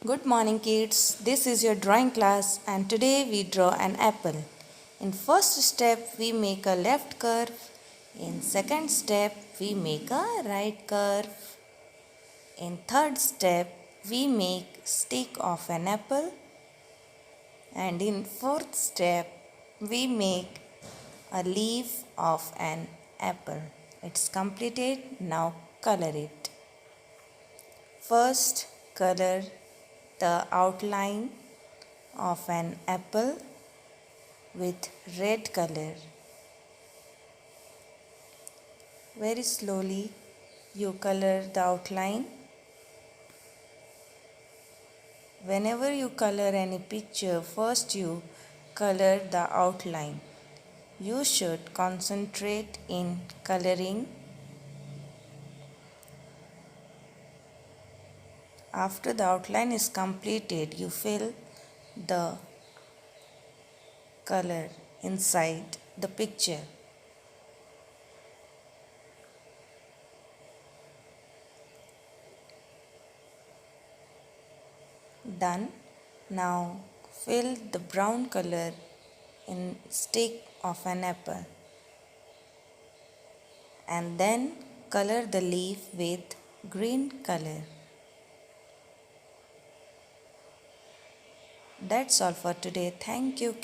Good morning kids, this is your drawing class and today we draw an apple. In first step we make a left curve, in second step we make a right curve, in third step we make stick of an apple, and in fourth step we make a leaf of an apple. It's completed, now color it. First color the outline of an apple with red color. Very slowly you color the outline. Whenever you color any picture, first you color the outline. You should concentrate in coloring. After the outline is completed, you fill the color inside the picture. Done. Now fill the brown color in stick of an apple and then color the leaf with green color. That's all for today. Thank you.